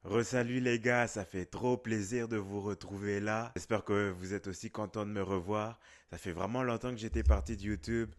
Resalut les gars, ça fait trop plaisir de vous retrouver là. J'espère que vous êtes aussi contents de me revoir. Ça fait vraiment longtemps que j'étais parti de YouTube,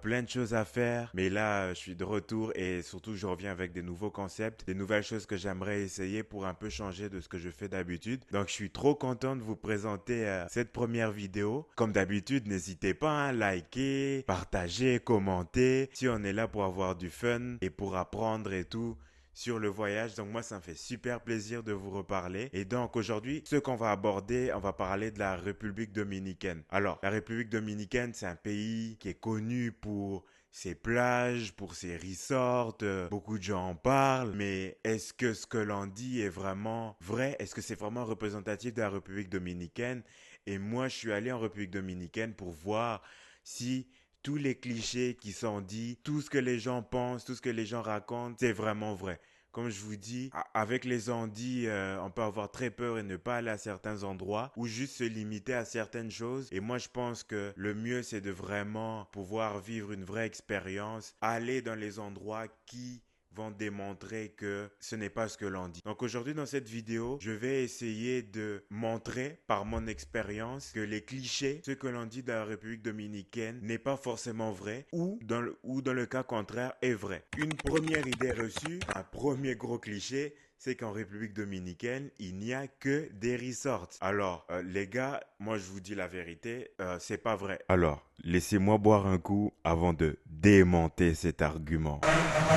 plein de choses à faire, mais là je suis de retour et surtout je reviens avec des nouveaux concepts, des nouvelles choses que j'aimerais essayer pour un peu changer de ce que je fais d'habitude. Donc je suis trop content de vous présenter cette première vidéo. Comme d'habitude, n'hésitez pas à liker, partager, commenter. Si on est là pour avoir du fun et pour apprendre et tout sur le voyage. Donc moi, ça me fait super plaisir de vous reparler. Et donc aujourd'hui, ce qu'on va aborder, on va parler de la République dominicaine. Alors, la République dominicaine, c'est un pays qui est connu pour ses plages, pour ses resorts. Beaucoup de gens en parlent. Mais est-ce que ce que l'on dit est vraiment vrai? Est-ce que c'est vraiment représentatif de la République dominicaine? Et moi, je suis allé en République dominicaine pour voir si tous les clichés qui sont dits, tout ce que les gens pensent, tout ce que les gens racontent, c'est vraiment vrai. Comme je vous dis, avec les ondits, on peut avoir très peur et ne pas aller à certains endroits ou juste se limiter à certaines choses. Et moi, je pense que le mieux, c'est de vraiment pouvoir vivre une vraie expérience, aller dans les endroits qui vont démontrer que ce n'est pas ce que l'on dit. Donc aujourd'hui dans cette vidéo, je vais essayer de montrer par mon expérience que les clichés, ce que l'on dit dans la République dominicaine n'est pas forcément vrai ou dans le cas contraire est vrai. Une première idée reçue, un premier gros cliché, c'est qu'en République dominicaine, il n'y a que des resorts. Alors, les gars, moi je vous dis la vérité, c'est pas vrai. Alors, laissez-moi boire un coup avant de démonter cet argument.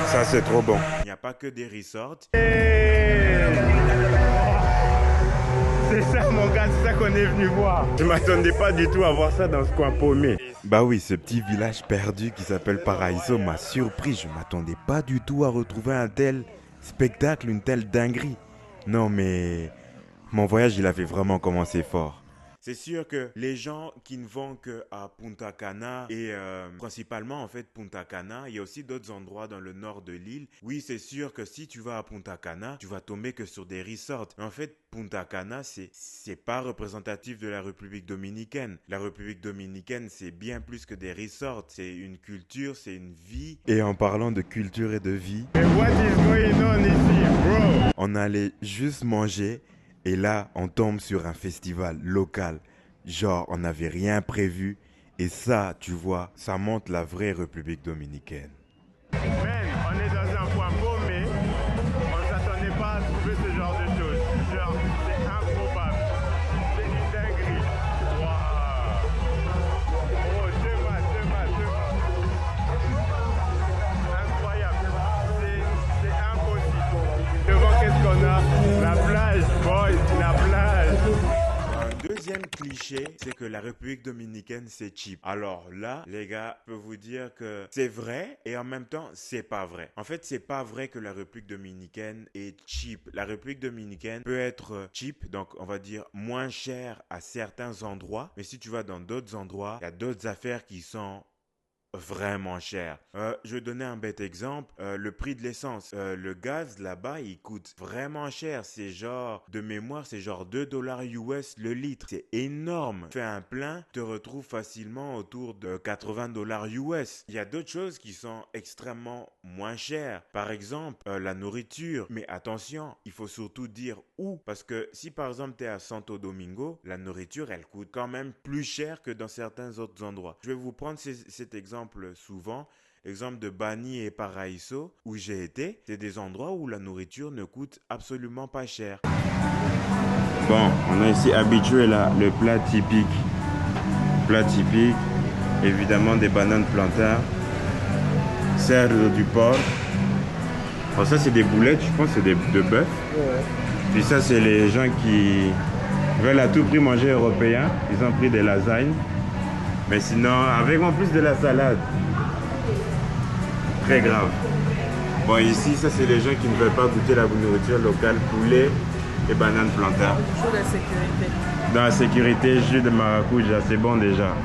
Ça, c'est trop bon. Il n'y a pas que des resorts. C'est ça mon gars, c'est ça qu'on est venu voir. Je m'attendais pas du tout à voir ça dans ce coin paumé. Bah oui, ce petit village perdu qui s'appelle Paraíso m'a surpris. Je m'attendais pas du tout à retrouver un tel spectacle, une telle dinguerie. Non mais mon voyage, il avait vraiment commencé fort. C'est sûr que les gens qui ne vont que à Punta Cana et principalement en fait Punta Cana, il y a aussi d'autres endroits dans le nord de l'île. Oui, c'est sûr que si tu vas à Punta Cana, tu vas tomber que sur des resorts. Mais en fait, Punta Cana, c'est pas représentatif de la République dominicaine. La République dominicaine, c'est bien plus que des resorts. C'est une culture, c'est une vie. Et en parlant de culture et de vie, Mais what is going on ici, bro? on allait juste manger et là, on tombe sur un festival local. Genre, on n'avait rien prévu. Et ça, tu vois, ça montre la vraie République dominicaine. Man, on est dans un coin paumé. On s'attendait pas à trouver ce genre de choses. Genre, c'est improbable. C'est une dinguerie. Waouh. Oh, deux mâts. Incroyable. C'est impossible. Devant, qu'est-ce qu'on a? La plage, boy, la plage. Un deuxième cliché, c'est que la République dominicaine, c'est cheap. Alors là, les gars, je peux vous dire que c'est vrai et en même temps, c'est pas vrai. En fait, c'est pas vrai que la République dominicaine est cheap. La République dominicaine peut être cheap, donc on va dire moins cher à certains endroits. Mais si tu vas dans d'autres endroits, il y a d'autres affaires qui sont vraiment cher. Je vais donner un bête exemple. Le prix de l'essence. Le gaz là-bas, il coûte vraiment cher. C'est genre, de mémoire, c'est genre 2 dollars US le litre. C'est énorme. Fais un plein, te retrouves facilement autour de 80 dollars US. Il y a d'autres choses qui sont extrêmement moins chères. Par exemple, la nourriture. Mais attention, il faut surtout dire où. Parce que si par exemple tu es à Santo Domingo, la nourriture, elle coûte quand même plus cher que dans certains autres endroits. Je vais vous prendre cet exemple souvent. Exemple de Bani et Paraíso où j'ai été, c'est des endroits où la nourriture ne coûte absolument pas cher. Bon, on est ici habitué là, le plat typique. Plat typique, évidemment des bananes plantains, cercle du porc. Bon, ça c'est des boulettes, je pense que c'est de bœuf. Ouais. Puis ça c'est les gens qui veulent à tout prix manger européen. Ils ont pris des lasagnes. Mais sinon, avec en plus de la salade. Très grave. Bon, ici, ça c'est les gens qui ne veulent pas goûter la nourriture locale, poulet et bananes plantains. Pour la sécurité. Dans la sécurité, jus de maracuja, c'est bon déjà.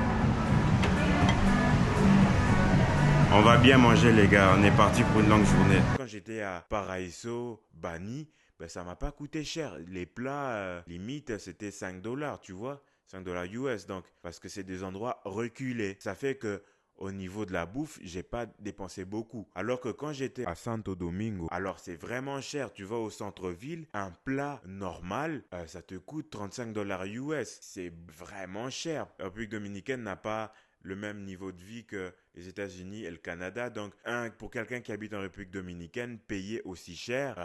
On va bien manger les gars, on est parti pour une longue journée. Quand j'étais à Paraíso, Bani, ben, ça m'a pas coûté cher. Les plats, limite, c'était 5 dollars, tu vois. 5 dollars US, donc, parce que c'est des endroits reculés. Ça fait que au niveau de la bouffe, j'ai pas dépensé beaucoup. Alors que quand j'étais à Santo Domingo, alors c'est vraiment cher. Tu vas au centre-ville, un plat normal, ça te coûte 35 dollars US. C'est vraiment cher. La République dominicaine n'a pas le même niveau de vie que les États-Unis et le Canada. Donc, pour quelqu'un qui habite en République dominicaine, payer aussi cher,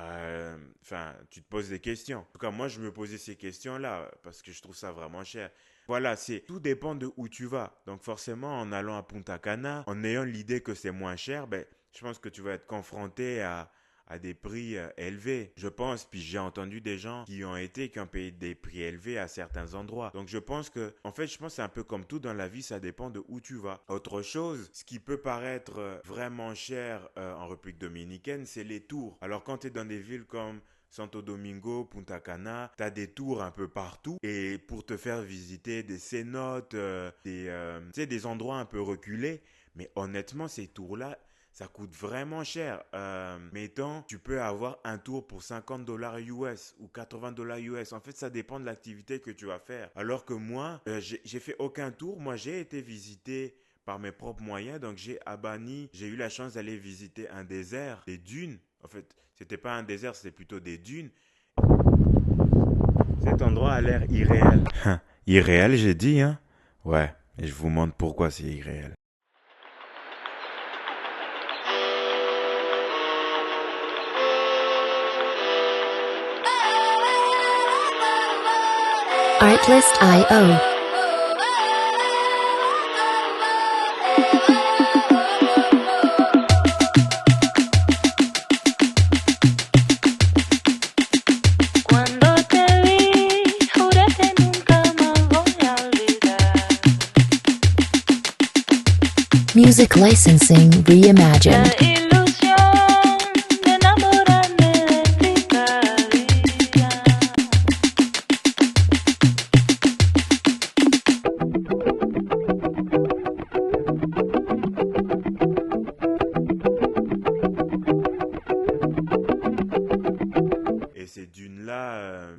tu te poses des questions. En tout cas, moi, je me posais ces questions-là parce que je trouve ça vraiment cher. Voilà, tout dépend de où tu vas. Donc forcément, en allant à Punta Cana, en ayant l'idée que c'est moins cher, je pense que tu vas être confronté à des prix élevés. Je pense, puis j'ai entendu des gens qui ont payé des prix élevés à certains endroits. Donc je pense que c'est un peu comme tout dans la vie, ça dépend de où tu vas. Autre chose, ce qui peut paraître vraiment cher en République dominicaine, c'est les tours. Alors quand tu es dans des villes comme Santo Domingo, Punta Cana, t'as des tours un peu partout et pour te faire visiter des cénotes, des endroits un peu reculés. Mais honnêtement, ces tours-là, ça coûte vraiment cher. Mettons, tu peux avoir un tour pour 50 dollars US ou 80 dollars US. En fait, ça dépend de l'activité que tu vas faire. Alors que moi, j'ai fait aucun tour. Moi, j'ai été visiter par mes propres moyens. Donc, j'ai eu la chance d'aller visiter un désert, des dunes. En fait, c'était pas un désert, c'était plutôt des dunes. Cet endroit a l'air irréel. Irréel, j'ai dit, hein? Ouais, et je vous montre pourquoi c'est irréel. Artlist.io. Music licensing reimagined.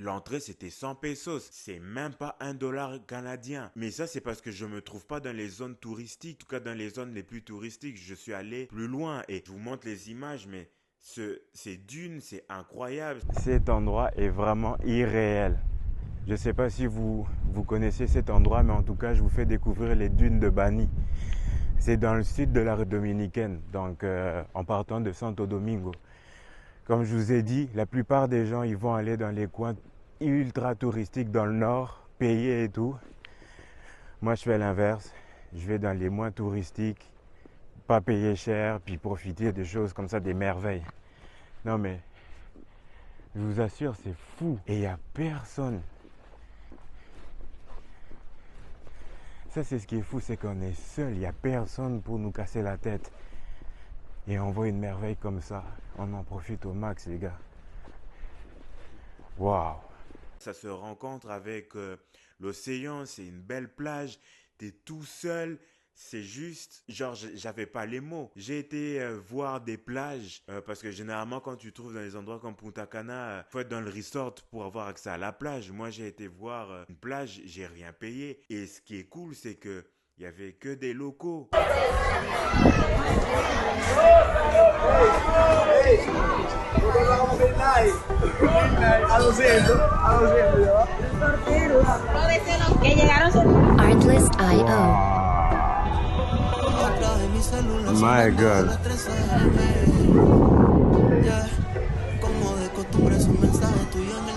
L'entrée, c'était 100 pesos. C'est même pas $1 canadien. Mais ça, c'est parce que je me trouve pas dans les zones touristiques. En tout cas, dans les zones les plus touristiques. Je suis allé plus loin et je vous montre les images, mais ces dunes, c'est incroyable. Cet endroit est vraiment irréel. Je sais pas si vous connaissez cet endroit, mais en tout cas, je vous fais découvrir les dunes de Bani. C'est dans le sud de la République dominicaine, donc en partant de Santo Domingo. Comme je vous ai dit, la plupart des gens, ils vont aller dans les coins ultra touristiques dans le nord, payer et tout. Moi, je fais l'inverse. Je vais dans les moins touristiques, pas payer cher, puis profiter des choses comme ça, des merveilles. Non mais, je vous assure, c'est fou. Et il n'y a personne. Ça, c'est ce qui est fou, c'est qu'on est seul. Il n'y a personne pour nous casser la tête. Et on voit une merveille comme ça. On en profite au max, les gars. Waouh! Ça se rencontre avec l'océan, c'est une belle plage. T'es tout seul. C'est juste, genre, j'avais pas les mots. J'ai été voir des plages, parce que généralement, quand tu trouves dans les endroits comme Punta Cana, faut être dans le resort pour avoir accès à la plage. Moi, j'ai été voir une plage, j'ai rien payé. Et ce qui est cool, c'est que il y avait que des locaux. Artlist.io. My God.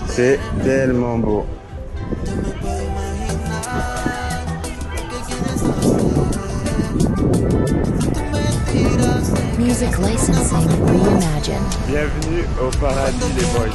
C'est tellement beau. Music licensing reimagined. Bienvenue au paradis, les boys.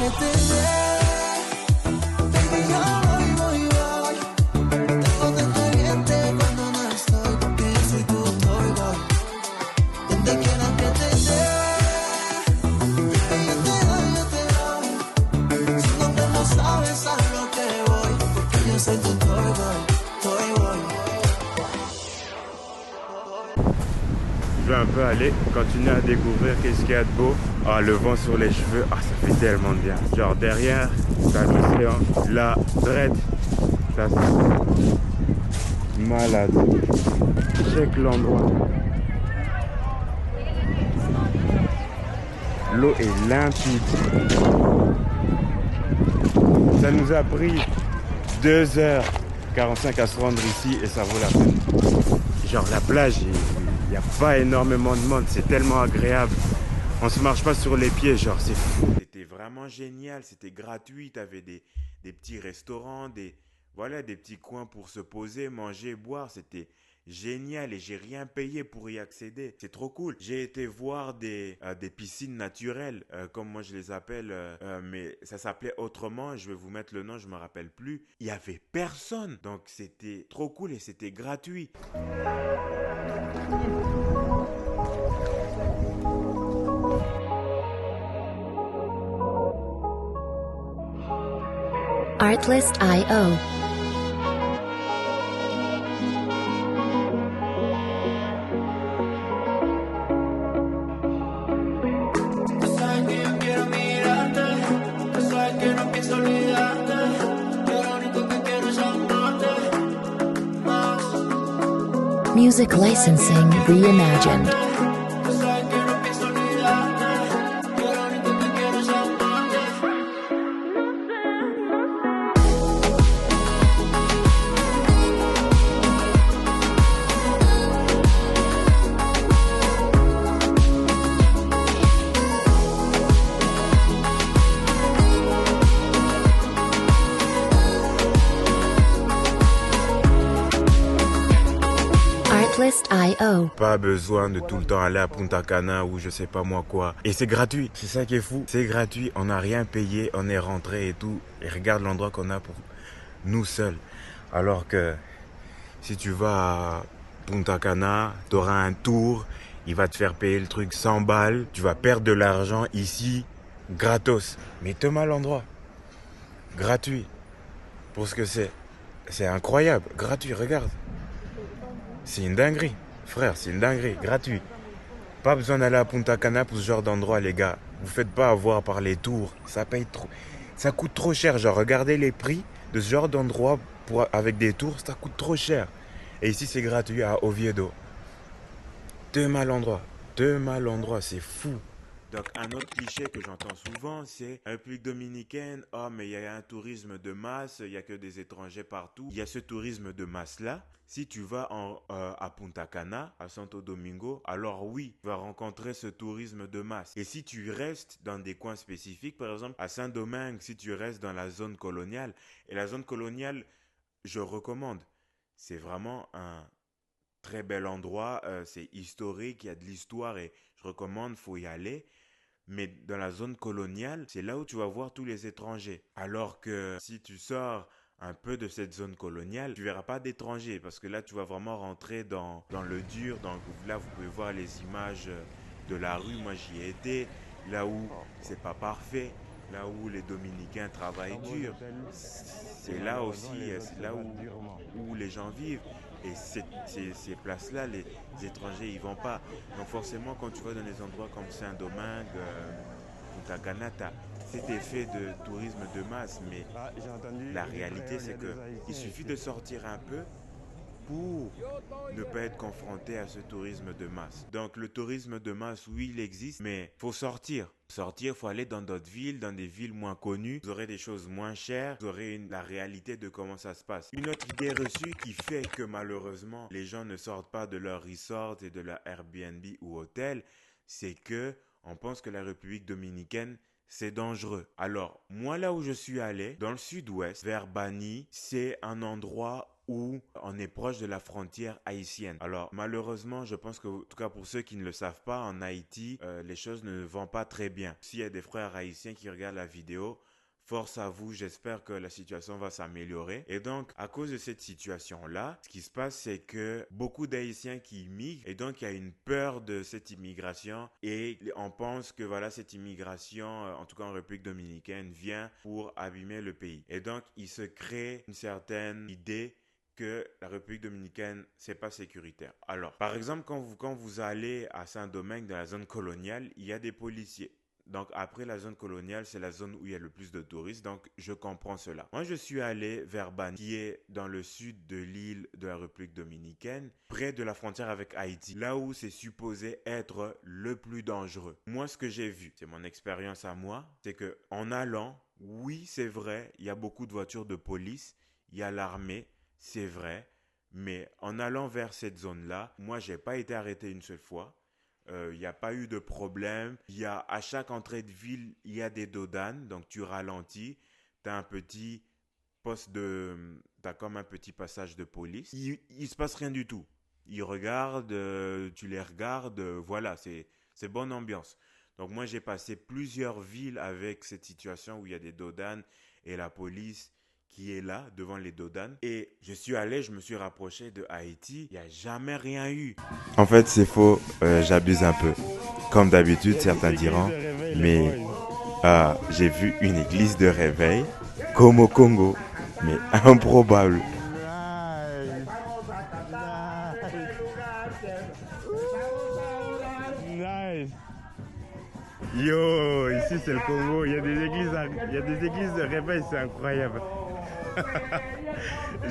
Je vais un peu aller continuer à découvrir qu'est-ce qu'il y a de beau. Ah, le vent sur les cheveux, ah, ça fait tellement de bien. Genre derrière, t'as l'océan, là, direct, ça c'est malade. Check l'endroit. L'eau est limpide. Ça nous a pris 2h45 à se rendre ici et ça vaut la peine. Genre la plage, il n'y a pas énormément de monde, c'est tellement agréable. On se marche pas sur les pieds, genre c'est fou. C'était vraiment génial, c'était gratuit, tu avais des petits restaurants, voilà, des petits coins pour se poser, manger, boire, c'était génial et j'ai rien payé pour y accéder. C'est trop cool. J'ai été voir des piscines naturelles, comme moi je les appelle, mais ça s'appelait autrement. Je vais vous mettre le nom, je me rappelle plus. Il y avait personne, donc c'était trop cool et c'était gratuit. Artlist.io. Music licensing reimagined. Artlist.io. Pas besoin de tout le temps aller à Punta Cana ou je sais pas moi quoi. Et c'est gratuit, c'est ça qui est fou. C'est gratuit, on n'a rien payé, on est rentré et tout. Et regarde l'endroit qu'on a pour nous seuls. Alors que si tu vas à Punta Cana, tu auras un tour, il va te faire payer le truc 100 balles. Tu vas perdre de l'argent ici, gratos. Mais te mal l'endroit, gratuit. Pour ce que c'est. C'est incroyable, gratuit, regarde. C'est une dinguerie, frère, c'est une dinguerie, gratuit. Pas besoin d'aller à Punta Cana pour ce genre d'endroit, les gars. Vous faites pas avoir par les tours, ça paye trop. Ça coûte trop cher, genre regardez les prix de ce genre d'endroit avec des tours, ça coûte trop cher. Et ici c'est gratuit à Oviedo. Deux mal endroit, c'est fou. Donc, un autre cliché que j'entends souvent, c'est en République dominicaine, oh, mais il y a un tourisme de masse, il n'y a que des étrangers partout. Il y a ce tourisme de masse-là. Si tu vas à Punta Cana, à Santo Domingo, alors oui, tu vas rencontrer ce tourisme de masse. Et si tu restes dans des coins spécifiques, par exemple, à Saint-Domingue, si tu restes dans la zone coloniale, et la zone coloniale, je recommande. C'est vraiment un très bel endroit, c'est historique, il y a de l'histoire et je recommande, faut y aller. Mais dans la zone coloniale, c'est là où tu vas voir tous les étrangers. Alors que si tu sors un peu de cette zone coloniale, tu verras pas d'étrangers parce que là, tu vas vraiment rentrer dans le dur. Là, vous pouvez voir les images de la rue. Moi, j'y ai été. Là où c'est pas parfait, là où les Dominicains travaillent dur. C'est là aussi, c'est là où les gens vivent. Et ces places-là, les étrangers, ils vont pas. Donc forcément, quand tu vas dans des endroits comme Saint-Domingue, Punta Cana, tu as cet effet de tourisme de masse. Mais la réalité, c'est qu'il suffit de sortir un peu pour ne pas être confronté à ce tourisme de masse. Donc le tourisme de masse, oui, il existe, mais faut sortir. Sortir, faut aller dans d'autres villes, dans des villes moins connues. Vous aurez des choses moins chères, vous aurez la réalité de comment ça se passe. Une autre idée reçue qui fait que malheureusement, les gens ne sortent pas de leur resort et de leur Airbnb ou hôtel, c'est que on pense que la République dominicaine, c'est dangereux. Alors, moi là où je suis allé, dans le sud-ouest, vers Bani, c'est un endroit où on est proche de la frontière haïtienne. Alors, malheureusement, je pense que, en tout cas pour ceux qui ne le savent pas, en Haïti, les choses ne vont pas très bien. S'il y a des frères haïtiens qui regardent la vidéo, force à vous, j'espère que la situation va s'améliorer. Et donc, à cause de cette situation-là, ce qui se passe, c'est que beaucoup d'Haïtiens qui immigrent, et donc il y a une peur de cette immigration, et on pense que voilà, cette immigration, en tout cas en République dominicaine, vient pour abîmer le pays. Et donc, il se crée une certaine idée que la République dominicaine, c'est pas sécuritaire. Alors, par exemple, quand vous allez à Saint-Domingue, dans la zone coloniale, il y a des policiers. Donc après la zone coloniale, c'est la zone où il y a le plus de touristes, donc je comprends cela. Moi, je suis allé vers Bani, qui est dans le sud de l'île de la République dominicaine, près de la frontière avec Haïti, là où c'est supposé être le plus dangereux. Moi, ce que j'ai vu, c'est mon expérience à moi, c'est que en allant, oui, c'est vrai, il y a beaucoup de voitures de police, il y a l'armée, c'est vrai, mais en allant vers cette zone-là, moi, j'ai pas été arrêté une seule fois. Il n'y a pas eu de problème. Il y a, à chaque entrée de ville, il y a des dodanes, donc tu ralentis, tu as un petit poste de... Tu as comme un petit passage de police. Il se passe rien du tout. Ils regardent, tu les regardes, voilà, c'est bonne ambiance. Donc moi, j'ai passé plusieurs villes avec cette situation où il y a des dodanes et la police qui est là devant les dodanes. Et je suis allé, je me suis rapproché de Haïti. Il n'y a jamais rien eu. En fait, c'est faux. J'abuse un peu. Comme d'habitude, certains diront. Mais j'ai vu une église de réveil comme au Congo. Mais improbable. Nice. Yo, ici c'est le Congo. Il y a des églises de réveil, c'est incroyable.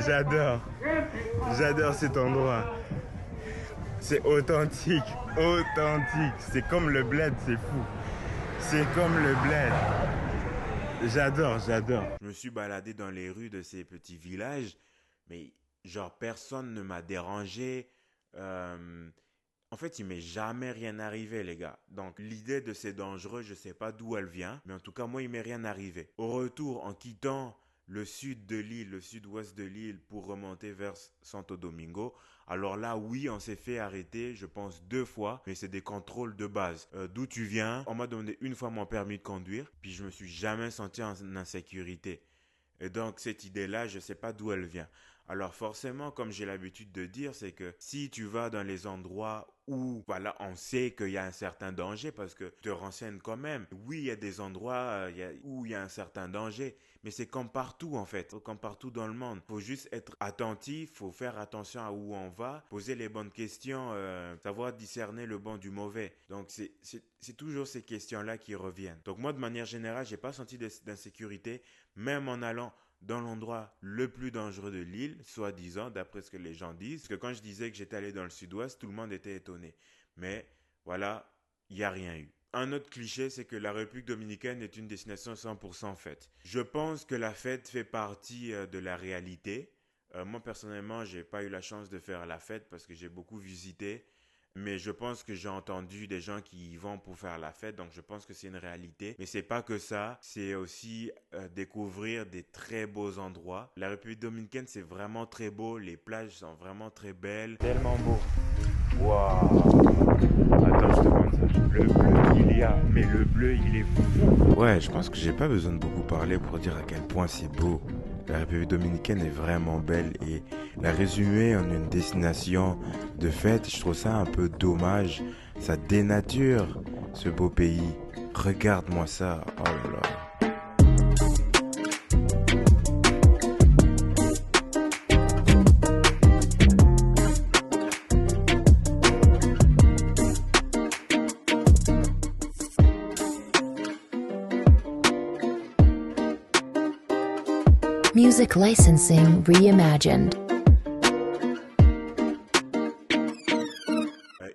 J'adore cet endroit. C'est authentique. C'est comme le bled, c'est fou. C'est comme le bled. J'adore. Je me suis baladé dans les rues de ces petits villages, mais genre personne ne m'a dérangé. En fait, il m'est jamais rien arrivé, les gars. Donc, l'idée de c'est dangereux, je sais pas d'où elle vient, mais en tout cas, moi, il m'est rien arrivé. Au retour, en quittant le sud de l'île, le sud-ouest de l'île, pour remonter vers Santo Domingo, alors là, oui, on s'est fait arrêter, je pense 2 fois, mais c'est des contrôles de base. D'où tu viens? On m'a donné une fois mon permis de conduire, puis je me suis jamais senti en insécurité. Et donc, cette idée-là, je ne sais pas d'où elle vient. Alors forcément, comme j'ai l'habitude de dire, c'est que si tu vas dans les endroits où, voilà, on sait qu'il y a un certain danger, parce que tu te renseignes quand même. Oui, il y a des endroits où il y a un certain danger, mais c'est comme partout en fait, comme partout dans le monde. Il faut juste être attentif, il faut faire attention à où on va, poser les bonnes questions, savoir discerner le bon du mauvais. Donc c'est toujours ces questions-là qui reviennent. Donc moi, de manière générale, j'ai pas senti d'insécurité, même en allant dans l'endroit le plus dangereux de l'île, soi-disant, d'après ce que les gens disent. Parce que quand je disais que j'étais allé dans le sud-ouest, tout le monde était étonné. Mais voilà, il n'y a rien eu. Un autre cliché, c'est que la République dominicaine est une destination 100% fête. Je pense que la fête fait partie de la réalité. Moi, personnellement, j'ai pas eu la chance de faire la fête parce que j'ai beaucoup visité. Mais je pense que j'ai entendu des gens qui y vont pour faire la fête, donc je pense que c'est une réalité. Mais c'est pas que ça, c'est aussi découvrir des très beaux endroits. La République dominicaine, c'est vraiment très beau, les plages sont vraiment très belles. Tellement beau. Waouh. Attends, je te montre ça. Le bleu qu'il y a, mais le bleu, il est fou. Ouais, je pense que j'ai pas besoin de beaucoup parler pour dire à quel point c'est beau. La République dominicaine est vraiment belle et la résumer en une destination de fête, je trouve ça un peu dommage. Ça dénature ce beau pays. Regarde-moi ça. Oh là là. Music licensing reimagined.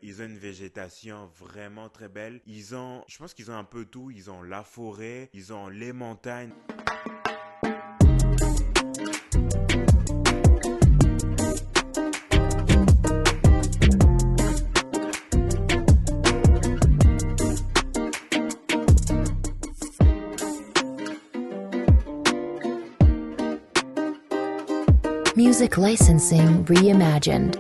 Ils ont une végétation vraiment très belle. Je pense qu'ils ont un peu tout. Ils ont la forêt, ils ont les montagnes. Music licensing reimagined.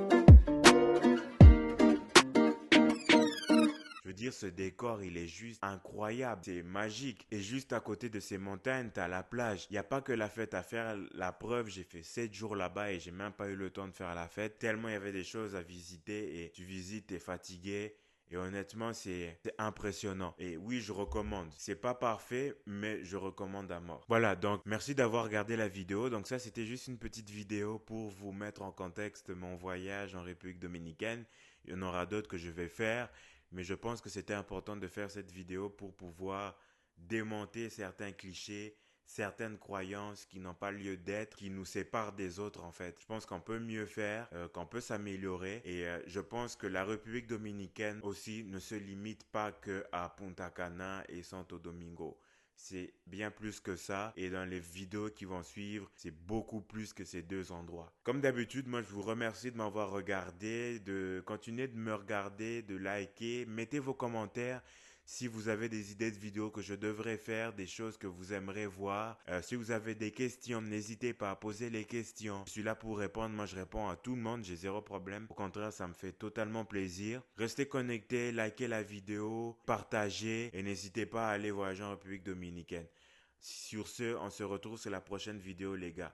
Je veux dire, ce décor, il est juste incroyable. C'est magique. Et juste à côté de ces montagnes, t'as la plage. Il n'y a pas que la fête à faire. La preuve, j'ai fait 7 jours là-bas et j'ai même pas eu le temps de faire la fête. Tellement il y avait des choses à visiter et tu visites, t'es fatigué. Et honnêtement, c'est impressionnant. Et oui, je recommande. C'est pas parfait, mais je recommande à mort. Voilà, donc merci d'avoir regardé la vidéo. Donc ça, c'était juste une petite vidéo pour vous mettre en contexte mon voyage en République dominicaine. Il y en aura d'autres que je vais faire. mais je pense que c'était important de faire cette vidéo pour pouvoir démonter certains clichés, certaines croyances qui n'ont pas lieu d'être, qui nous séparent des autres en fait. Je pense qu'on peut mieux faire, qu'on peut s'améliorer et je pense que la République dominicaine aussi ne se limite pas que à Punta Cana et Santo Domingo. C'est bien plus que ça et dans les vidéos qui vont suivre, c'est beaucoup plus que ces deux endroits. Comme d'habitude, moi je vous remercie de m'avoir regardé, de continuer de me regarder, de liker, mettez vos commentaires. Si vous avez des idées de vidéos que je devrais faire, des choses que vous aimeriez voir, si vous avez des questions, n'hésitez pas à poser les questions. Je suis là pour répondre, moi je réponds à tout le monde, j'ai zéro problème. Au contraire, ça me fait totalement plaisir. Restez connectés, likez la vidéo, partagez et n'hésitez pas à aller voyager en République dominicaine. Sur ce, on se retrouve sur la prochaine vidéo les gars.